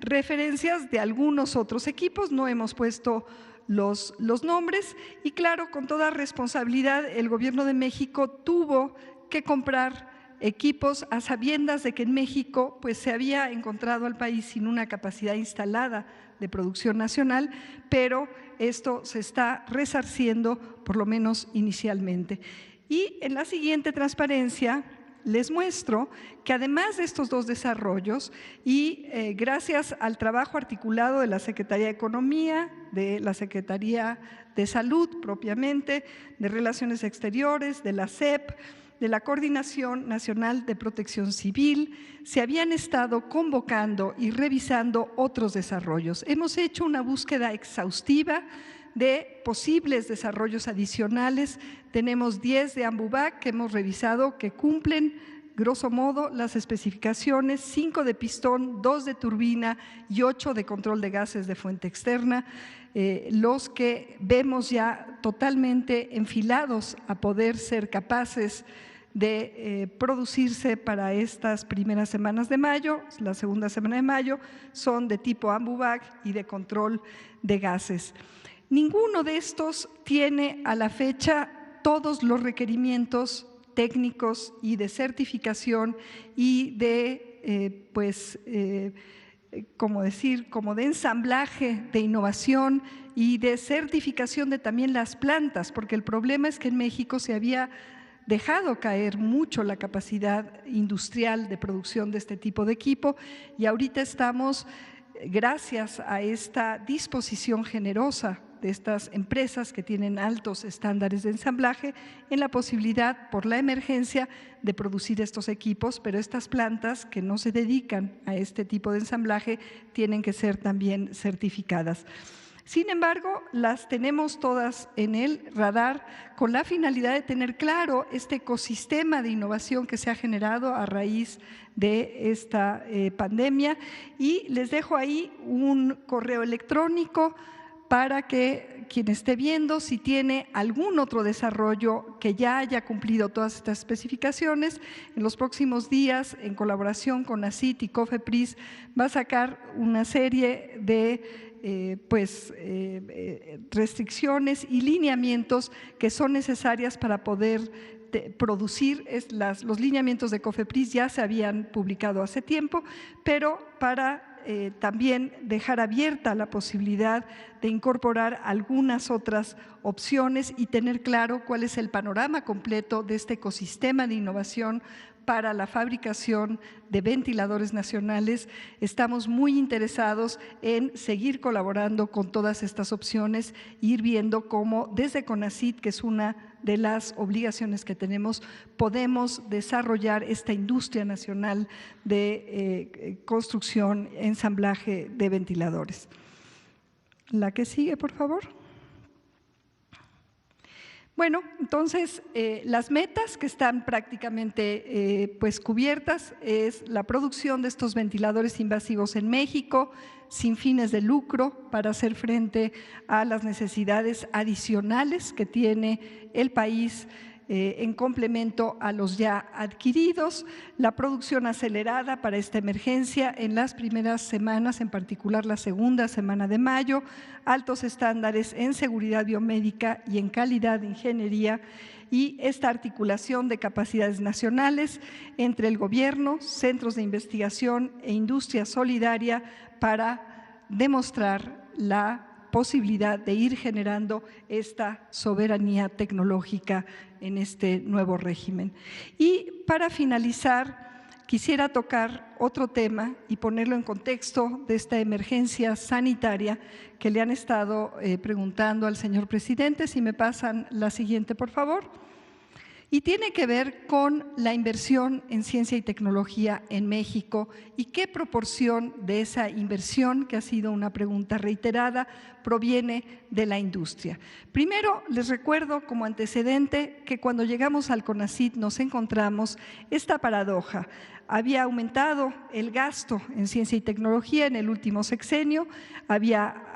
[SPEAKER 3] referencias de algunos otros equipos, no hemos puesto los nombres, y claro, con toda responsabilidad, el Gobierno de México tuvo que comprar equipos a sabiendas de que en México pues, se había encontrado al país sin una capacidad instalada de producción nacional, pero esto se está resarciendo, por lo menos inicialmente. Y en la siguiente transparencia les muestro que además de estos dos desarrollos y gracias al trabajo articulado de la Secretaría de Economía, de la Secretaría de Salud propiamente, de Relaciones Exteriores, de la SEP, de la Coordinación Nacional de Protección Civil, se habían estado convocando y revisando otros desarrollos. Hemos hecho una búsqueda exhaustiva de posibles desarrollos adicionales. Tenemos 10 de Ambuvac que hemos revisado que cumplen grosso modo las especificaciones, 5 de pistón, 2 de turbina y 8 de control de gases de fuente externa, los que vemos ya totalmente enfilados a poder ser capaces de producirse para estas primeras semanas de mayo. La segunda semana de mayo son de tipo Ambuvac y de control de gases. Ninguno de estos tiene a la fecha todos los requerimientos técnicos y de certificación y de, como de ensamblaje, de innovación y de certificación de también las plantas, porque el problema es que en México se había dejado caer mucho la capacidad industrial de producción de este tipo de equipo, y ahorita estamos, gracias a esta disposición generosa de estas empresas que tienen altos estándares de ensamblaje, en la posibilidad, por la emergencia, de producir estos equipos, pero estas plantas que no se dedican a este tipo de ensamblaje tienen que ser también certificadas. Sin embargo, las tenemos todas en el radar con la finalidad de tener claro este ecosistema de innovación que se ha generado a raíz de esta pandemia, y les dejo ahí un correo electrónico para que quien esté viendo, si tiene algún otro desarrollo que ya haya cumplido todas estas especificaciones. En los próximos días, en colaboración con CONACYT y COFEPRIS, va a sacar una serie de restricciones y lineamientos que son necesarias para poder producir. Los lineamientos de COFEPRIS ya se habían publicado hace tiempo, pero para también dejar abierta la posibilidad de incorporar algunas otras opciones y tener claro cuál es el panorama completo de este ecosistema de innovación para la fabricación de ventiladores nacionales. Estamos muy interesados en seguir colaborando con todas estas opciones e ir viendo cómo desde CONACYT, que es una de las obligaciones que tenemos, podemos desarrollar esta industria nacional de construcción, ensamblaje de ventiladores. La que sigue, por favor. Bueno, entonces las metas que están prácticamente cubiertas es la producción de estos ventiladores invasivos en México sin fines de lucro para hacer frente a las necesidades adicionales que tiene el país en complemento a los ya adquiridos, la producción acelerada para esta emergencia en las primeras semanas, en particular la segunda semana de mayo, altos estándares en seguridad biomédica y en calidad de ingeniería, y esta articulación de capacidades nacionales entre el gobierno, centros de investigación e industria solidaria para demostrar la posibilidad de ir generando esta soberanía tecnológica en este nuevo régimen. Y para finalizar, quisiera tocar otro tema y ponerlo en contexto de esta emergencia sanitaria que le han estado preguntando al señor presidente. Si me pasan la siguiente, por favor. Y tiene que ver con la inversión en ciencia y tecnología en México y qué proporción de esa inversión, que ha sido una pregunta reiterada, proviene de la industria. Primero, les recuerdo como antecedente que cuando llegamos al CONACYT nos encontramos esta paradoja. Había aumentado el gasto en ciencia y tecnología en el último sexenio, había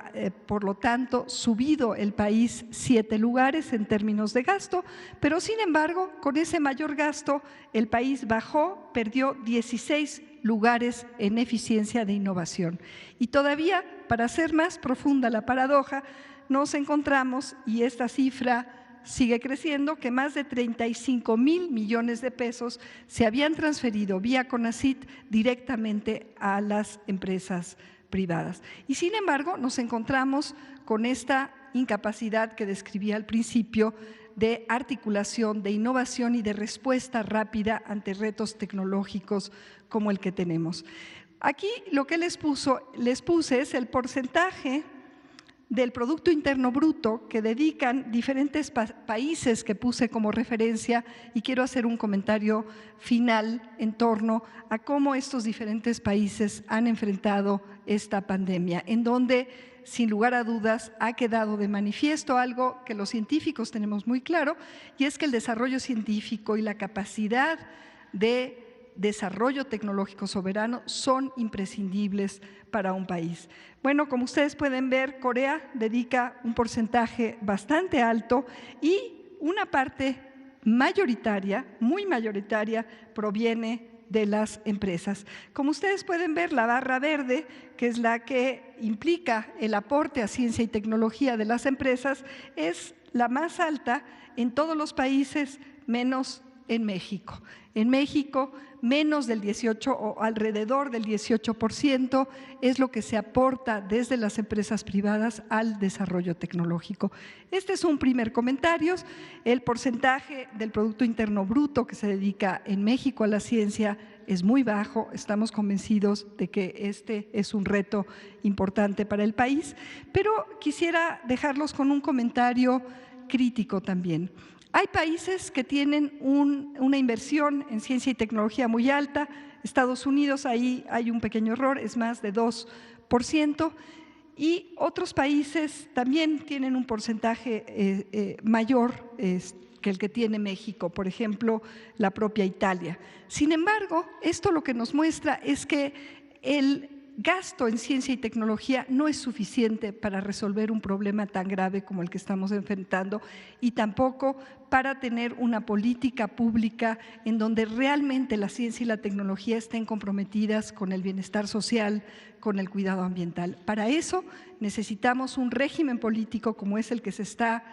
[SPEAKER 3] por lo tanto subido el país 7 lugares en términos de gasto, pero sin embargo con ese mayor gasto el país bajó, perdió 16 lugares en eficiencia de innovación. Y todavía, para hacer más profunda la paradoja, nos encontramos, y esta cifra sigue creciendo, que más de 35,000 millones de pesos se habían transferido vía CONACYT directamente a las empresas privadas. Y sin embargo, nos encontramos con esta incapacidad que describía al principio de articulación, de innovación y de respuesta rápida ante retos tecnológicos como el que tenemos. Aquí lo que les puse es el porcentaje del Producto Interno Bruto que dedican diferentes países que puse como referencia, y quiero hacer un comentario final en torno a cómo estos diferentes países han enfrentado esta pandemia, en donde sin lugar a dudas ha quedado de manifiesto algo que los científicos tenemos muy claro, y es que el desarrollo científico y la capacidad de desarrollo tecnológico soberano son imprescindibles para un país. Bueno, como ustedes pueden ver, Corea dedica un porcentaje bastante alto y una parte mayoritaria, muy mayoritaria, proviene de las empresas. Como ustedes pueden ver, la barra verde, que es la que implica el aporte a ciencia y tecnología de las empresas, es la más alta en todos los países, menos en México. En México, menos del 18 o alrededor del 18% es lo que se aporta desde las empresas privadas al desarrollo tecnológico. Este es un primer comentario. El porcentaje del Producto Interno Bruto que se dedica en México a la ciencia es muy bajo. Estamos convencidos de que este es un reto importante para el país, pero quisiera dejarlos con un comentario crítico también. Hay países que tienen una inversión en ciencia y tecnología muy alta. Estados Unidos, ahí hay un pequeño error, es más de 2%, y otros países también tienen un porcentaje mayor que el que tiene México, por ejemplo, la propia Italia. Sin embargo, esto lo que nos muestra es que el gasto en ciencia y tecnología no es suficiente para resolver un problema tan grave como el que estamos enfrentando y tampoco para tener una política pública en donde realmente la ciencia y la tecnología estén comprometidas con el bienestar social, con el cuidado ambiental. Para eso necesitamos un régimen político como es el que se está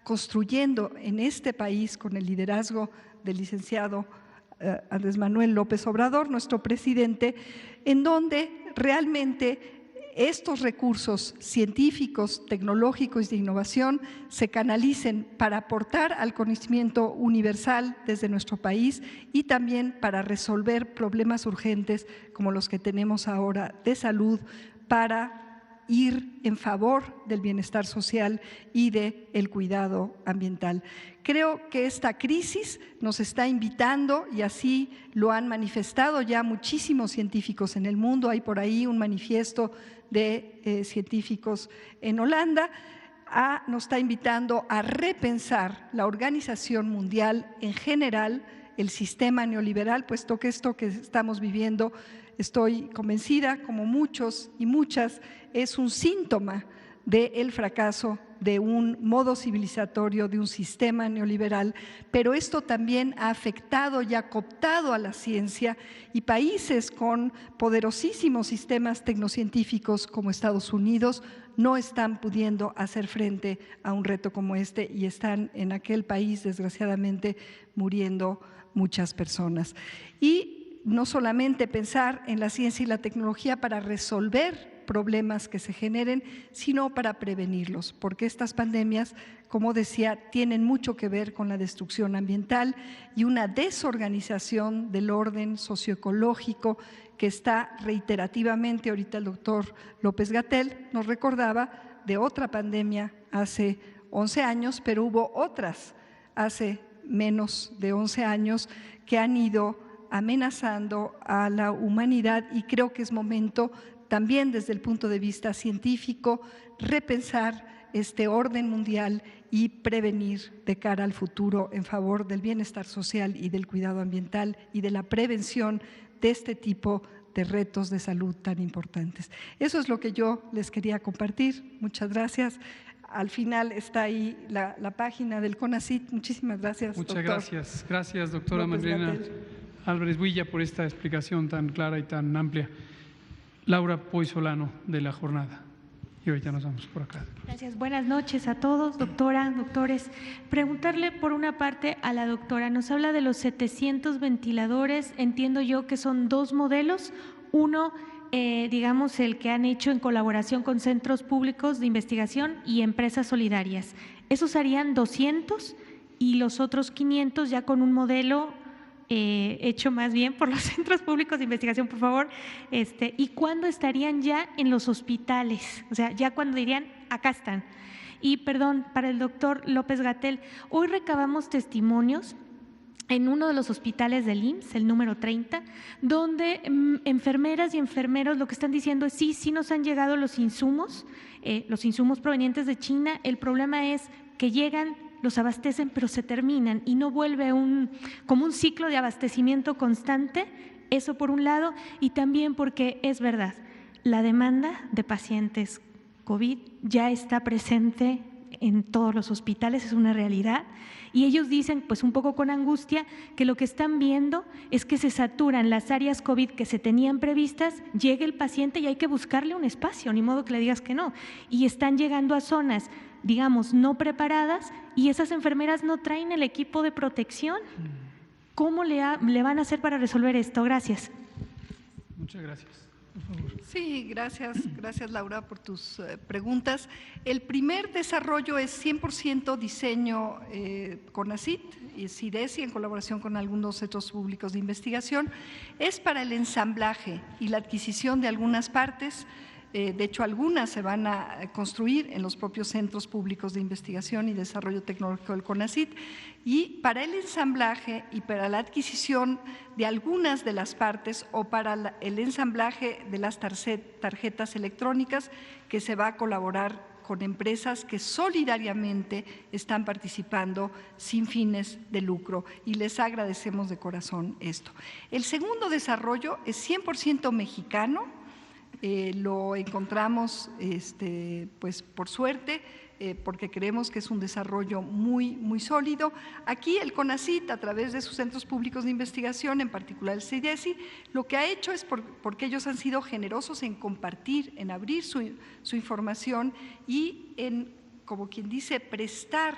[SPEAKER 3] construyendo en este país con el liderazgo del licenciado Andrés Manuel López Obrador, nuestro presidente, en donde realmente estos recursos científicos, tecnológicos y de innovación se canalicen para aportar al conocimiento universal desde nuestro país y también para resolver problemas urgentes como los que tenemos ahora de salud, para ir en favor del bienestar social y del cuidado ambiental. Creo que esta crisis nos está invitando, y así lo han manifestado ya muchísimos científicos en el mundo. Hay por ahí un manifiesto de científicos en Holanda, nos está invitando a repensar la organización mundial en general, el sistema neoliberal, puesto que esto que estamos viviendo, estoy convencida, como muchos y muchas, es un síntoma del fracaso de un modo civilizatorio, de un sistema neoliberal, pero esto también ha afectado y ha cooptado a la ciencia, y países con poderosísimos sistemas tecnocientíficos como Estados Unidos no están pudiendo hacer frente a un reto como este y están en aquel país, desgraciadamente, muriendo muchas personas. Y no solamente pensar en la ciencia y la tecnología para resolver problemas que se generen, sino para prevenirlos, porque estas pandemias, como decía, tienen mucho que ver con la destrucción ambiental y una desorganización del orden socioecológico que está reiterativamente, ahorita el doctor López-Gatell nos recordaba de otra pandemia hace 11 años, pero hubo otras hace menos de 11 años que han ido amenazando a la humanidad, y creo que es momento también desde el punto de vista científico repensar este orden mundial y prevenir de cara al futuro en favor del bienestar social y del cuidado ambiental y de la prevención de este tipo de retos de salud tan importantes. Eso es lo que yo les quería compartir. Muchas gracias. Al final está ahí la página del CONACYT. Muchísimas gracias,
[SPEAKER 1] Muchas
[SPEAKER 3] doctor.
[SPEAKER 1] Gracias. Gracias, doctora Magdalena
[SPEAKER 3] Gatell
[SPEAKER 1] Álvarez Builla, por esta explicación tan clara y tan amplia. Laura Poy Solano, de La Jornada. Y ahorita nos vamos por acá.
[SPEAKER 4] Gracias. Buenas noches a todos, doctora, doctores. Preguntarle por una parte a la doctora, nos habla de los 700 ventiladores, entiendo yo que son dos modelos, uno digamos el que han hecho en colaboración con centros públicos de investigación y empresas solidarias. Esos harían 200 y los otros 500 ya con un modelo hecho más bien por los centros públicos de investigación, por favor, ¿y cuándo estarían ya en los hospitales? O sea, ya cuando dirían, acá están. Y perdón, para el doctor López-Gatell, hoy recabamos testimonios en uno de los hospitales del IMSS, el número 30, donde enfermeras y enfermeros lo que están diciendo es sí nos han llegado los insumos provenientes de China, el problema es que llegan, los abastecen, pero se terminan y no vuelve como un ciclo de abastecimiento constante, eso por un lado, y también porque es verdad, la demanda de pacientes COVID ya está presente en todos los hospitales, es una realidad, y ellos dicen, pues un poco con angustia, que lo que están viendo es que se saturan las áreas COVID que se tenían previstas, llega el paciente y hay que buscarle un espacio, ni modo que le digas que no, y están llegando a zonas, digamos, no preparadas, y esas enfermeras no traen el equipo de protección. ¿Cómo le van a hacer para resolver esto? Gracias.
[SPEAKER 1] Muchas gracias. Por favor.
[SPEAKER 3] Sí, gracias Laura por tus preguntas. El primer desarrollo es 100% diseño CONACYT y CIDESI en colaboración con algunos centros públicos de investigación. Es para el ensamblaje y la adquisición de algunas partes. De hecho, algunas se van a construir en los propios centros públicos de investigación y desarrollo tecnológico del CONACYT, y para el ensamblaje y para la adquisición de algunas de las partes o para el ensamblaje de las tarjetas electrónicas, que se va a colaborar con empresas que solidariamente están participando sin fines de lucro, y les agradecemos de corazón esto. El segundo desarrollo es 100% mexicano. Lo encontramos, pues por suerte, porque creemos que es un desarrollo muy sólido. Aquí el CONACYT, a través de sus centros públicos de investigación, en particular el CIDESI, lo que ha hecho es porque ellos han sido generosos en compartir, en abrir su información y en, como quien dice, prestar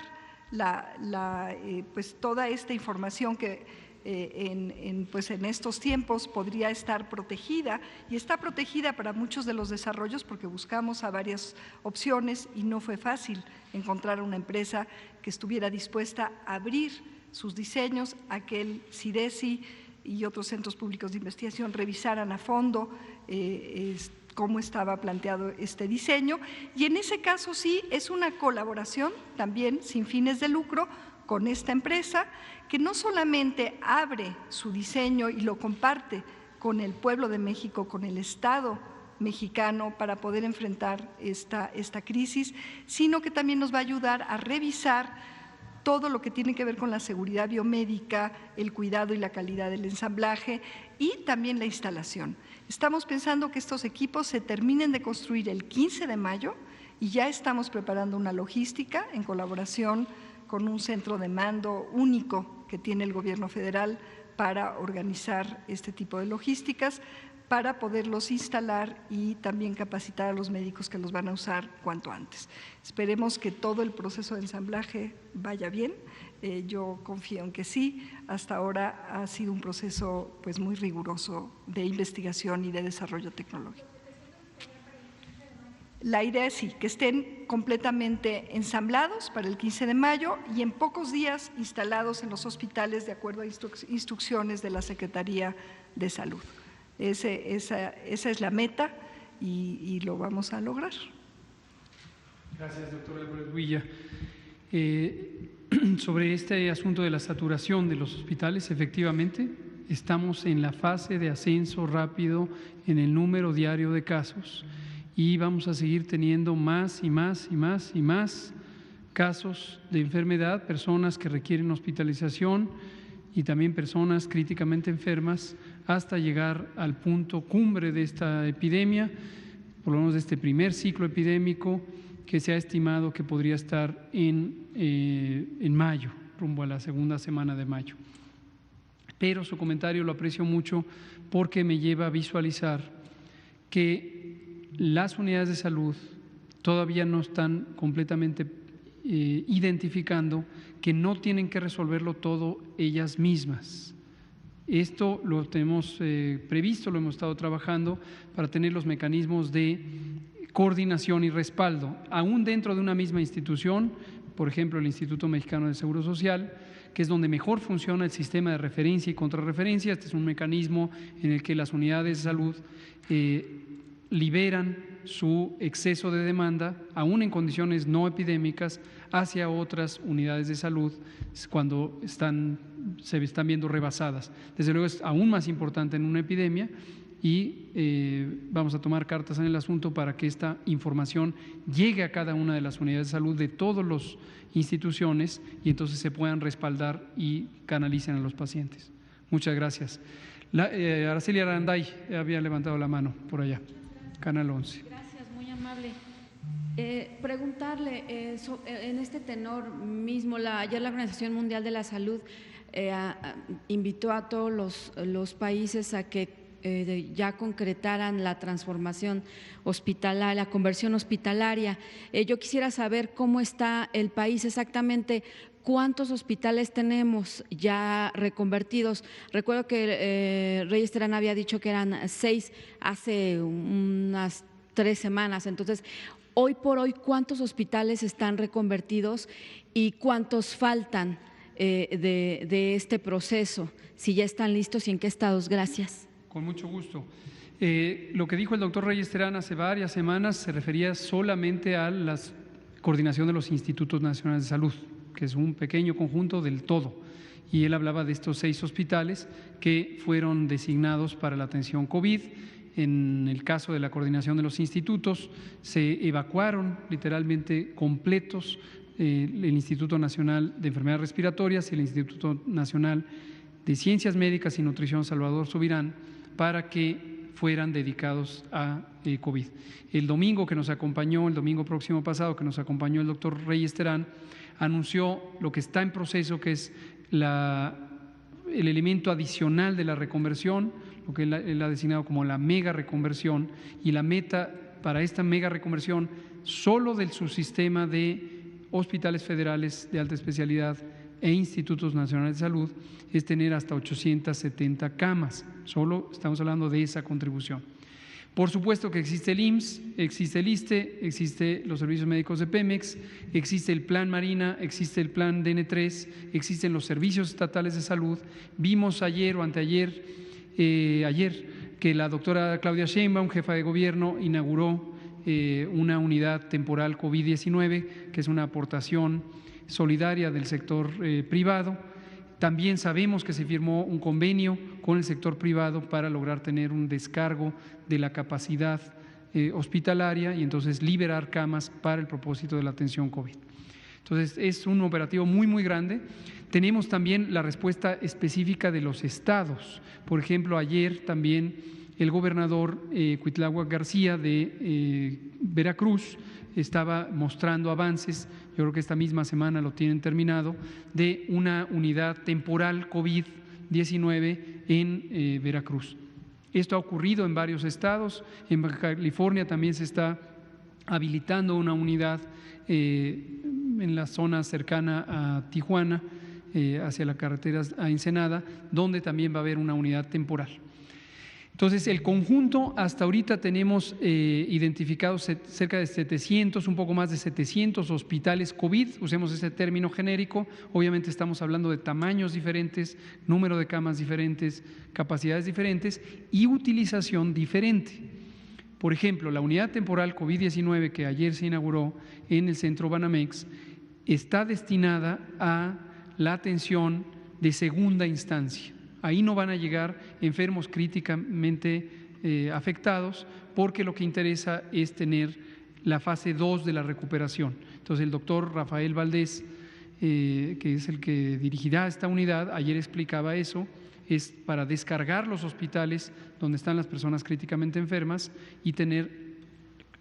[SPEAKER 3] pues toda esta información que pues en estos tiempos podría estar protegida, y está protegida para muchos de los desarrollos porque buscamos a varias opciones y no fue fácil encontrar una empresa que estuviera dispuesta a abrir sus diseños a que el CIDESI y otros centros públicos de investigación revisaran a fondo cómo estaba planteado este diseño. Y en ese caso sí es una colaboración también sin fines de lucro con esta empresa, que no solamente abre su diseño y lo comparte con el pueblo de México, con el Estado mexicano para poder enfrentar esta crisis, sino que también nos va a ayudar a revisar todo lo que tiene que ver con la seguridad biomédica, el cuidado y la calidad del ensamblaje y también la instalación. Estamos pensando que estos equipos se terminen de construir el 15 de mayo y ya estamos preparando una logística en colaboración con un centro de mando único que tiene el gobierno federal para organizar este tipo de logísticas, para poderlos instalar y también capacitar a los médicos que los van a usar cuanto antes. Esperemos que todo el proceso de ensamblaje vaya bien. Yo confío en que sí. Hasta ahora ha sido un proceso pues muy riguroso de investigación y de desarrollo tecnológico. La idea es sí, que estén completamente ensamblados para el 15 de mayo y en pocos días instalados en los hospitales de acuerdo a instrucciones de la Secretaría de Salud. Esa es la meta y lo vamos a lograr.
[SPEAKER 1] Gracias, doctora Álvarez Builla. Sobre este asunto de la saturación de los hospitales, efectivamente, estamos en la fase de ascenso rápido en el número diario de casos y vamos a seguir teniendo más y más casos de enfermedad, personas que requieren hospitalización y también personas críticamente enfermas hasta llegar al punto cumbre de esta epidemia, por lo menos de este primer ciclo epidémico que se ha estimado que podría estar en mayo, rumbo a la segunda semana de mayo. Pero su comentario lo aprecio mucho porque me lleva a visualizar que las unidades de salud todavía no están completamente identificando que no tienen que resolverlo todo ellas mismas. Esto lo tenemos previsto, lo hemos estado trabajando para tener los mecanismos de coordinación y respaldo, aún dentro de una misma institución, por ejemplo el Instituto Mexicano del Seguro Social, que es donde mejor funciona el sistema de referencia y contrarreferencia. Este es un mecanismo en el que las unidades de salud liberan su exceso de demanda, aún en condiciones no epidémicas, hacia otras unidades de salud cuando se están viendo rebasadas. Desde luego es aún más importante en una epidemia y vamos a tomar cartas en el asunto para que esta información llegue a cada una de las unidades de salud de todas las instituciones y entonces se puedan respaldar y canalicen a los pacientes. Muchas gracias. Araceli Aranday había levantado la mano por allá. Canal 11.
[SPEAKER 5] Gracias, muy amable. Preguntarle, en este tenor mismo, ayer la Organización Mundial de la Salud invitó a todos los países a que ya concretaran la transformación hospitalaria, la conversión hospitalaria. Yo quisiera saber cómo está el país exactamente. ¿Cuántos hospitales tenemos ya reconvertidos? Recuerdo que Reyes Terán había dicho que eran 6 hace unas 3 semanas. Entonces, hoy por hoy, ¿cuántos hospitales están reconvertidos y cuántos faltan de este proceso? Si ya están listos y en qué estados. Gracias.
[SPEAKER 1] Con mucho gusto. Lo que dijo el doctor Reyes Terán hace varias semanas se refería solamente a la coordinación de los institutos nacionales de salud, que es un pequeño conjunto del todo, y él hablaba de estos 6 hospitales que fueron designados para la atención COVID. En el caso de la coordinación de los institutos, se evacuaron literalmente completos el Instituto Nacional de Enfermedades Respiratorias y el Instituto Nacional de Ciencias Médicas y Nutrición Salvador Subirán para que fueran dedicados a COVID. El domingo que nos acompañó, el domingo próximo pasado, que nos acompañó el doctor Reyes Terán, anunció lo que está en proceso, que es el elemento adicional de la reconversión, lo que él ha designado como la mega reconversión, y la meta para esta mega reconversión solo del subsistema de hospitales federales de alta especialidad e institutos nacionales de salud es tener hasta 870 camas. Solo estamos hablando de esa contribución. Por supuesto que existe el IMSS, existe el ISSSTE, existe los servicios médicos de Pemex, existe el Plan Marina, existe el Plan DN3, existen los servicios estatales de salud. Vimos ayer o anteayer, que la doctora Claudia Sheinbaum, jefa de gobierno, inauguró una unidad temporal COVID-19, que es una aportación solidaria del sector privado. También sabemos que se firmó un convenio con el sector privado para lograr tener un descargo de la capacidad hospitalaria y entonces liberar camas para el propósito de la atención COVID. Entonces, es un operativo muy grande. Tenemos también la respuesta específica de los estados. Por ejemplo, ayer también el gobernador Cuitláhuac García de Veracruz estaba mostrando avances, yo creo que esta misma semana lo tienen terminado, de una unidad temporal COVID-19 en Veracruz. Esto ha ocurrido en varios estados. En Baja California también se está habilitando una unidad en la zona cercana a Tijuana, hacia la carretera a Ensenada, donde también va a haber una unidad temporal. Entonces, el conjunto, hasta ahorita tenemos identificados cerca de 700, un poco más de 700 hospitales COVID, usemos ese término genérico. Obviamente estamos hablando de tamaños diferentes, número de camas diferentes, capacidades diferentes y utilización diferente. Por ejemplo, la unidad temporal COVID-19 que ayer se inauguró en el centro Banamex está destinada a la atención de segunda instancia. Ahí no van a llegar enfermos críticamente afectados, porque lo que interesa es tener la fase 2 de la recuperación. Entonces, el doctor Rafael Valdés, que es el que dirigirá esta unidad, ayer explicaba eso, es para descargar los hospitales donde están las personas críticamente enfermas y tener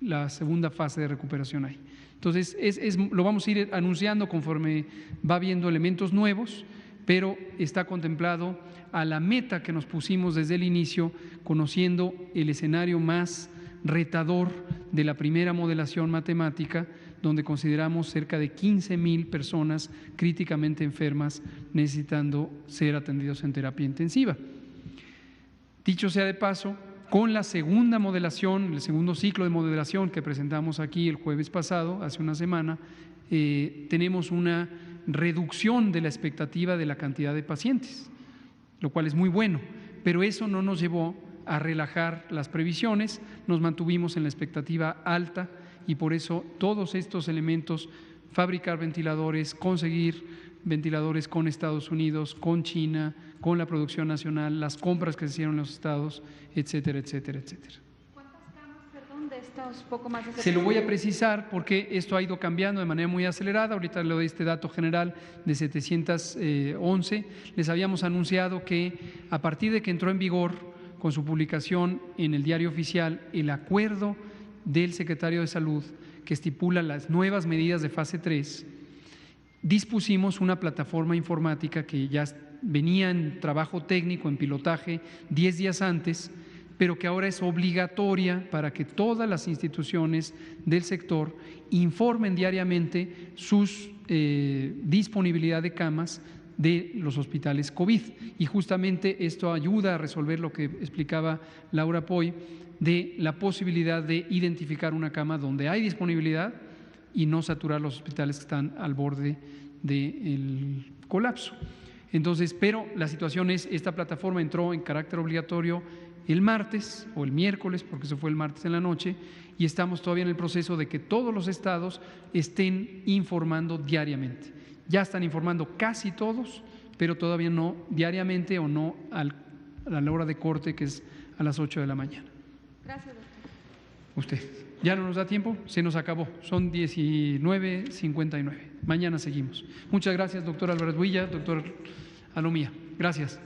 [SPEAKER 1] la segunda fase de recuperación ahí. Entonces, lo vamos a ir anunciando conforme va habiendo elementos nuevos, pero está contemplado a la meta que nos pusimos desde el inicio, conociendo el escenario más retador de la primera modelación matemática, donde consideramos cerca de 15,000 personas críticamente enfermas necesitando ser atendidos en terapia intensiva. Dicho sea de paso, con la segunda modelación, el segundo ciclo de modelación que presentamos aquí el jueves pasado, hace una semana, tenemos una reducción de la expectativa de la cantidad de pacientes, lo cual es muy bueno, pero eso no nos llevó a relajar las previsiones, nos mantuvimos en la expectativa alta y por eso todos estos elementos, fabricar ventiladores, conseguir ventiladores con Estados Unidos, con China, con la producción nacional, las compras que se hicieron en los estados, etcétera, etcétera, etcétera.
[SPEAKER 5] ¿Cuántas camas, perdón, de estos poco más de 700?
[SPEAKER 1] Se lo voy a precisar porque esto ha ido cambiando de manera muy acelerada. Ahorita le doy este dato general de 711. Les habíamos anunciado que a partir de que entró en vigor con su publicación en el Diario Oficial el acuerdo del secretario de Salud que estipula las nuevas medidas de fase 3, dispusimos una plataforma informática que ya venía en trabajo técnico, en pilotaje 10 días antes, pero que ahora es obligatoria para que todas las instituciones del sector informen diariamente sus disponibilidad de camas de los hospitales COVID. Y justamente esto ayuda a resolver lo que explicaba Laura Poy, de la posibilidad de identificar una cama donde hay disponibilidad y no saturar los hospitales que están al borde del colapso. Entonces, pero la situación es, esta plataforma entró en carácter obligatorio el martes o el miércoles, porque eso fue el martes en la noche, y estamos todavía en el proceso de que todos los estados estén informando diariamente. Ya están informando casi todos, pero todavía no diariamente o no a la hora de corte, que es a las 8 de la mañana.
[SPEAKER 5] Gracias, doctor.
[SPEAKER 1] Usted. ¿Ya no nos da tiempo? Se nos acabó. Son 19:59. Mañana seguimos. Muchas gracias, doctor Álvarez Builla, doctor Alomía. Gracias.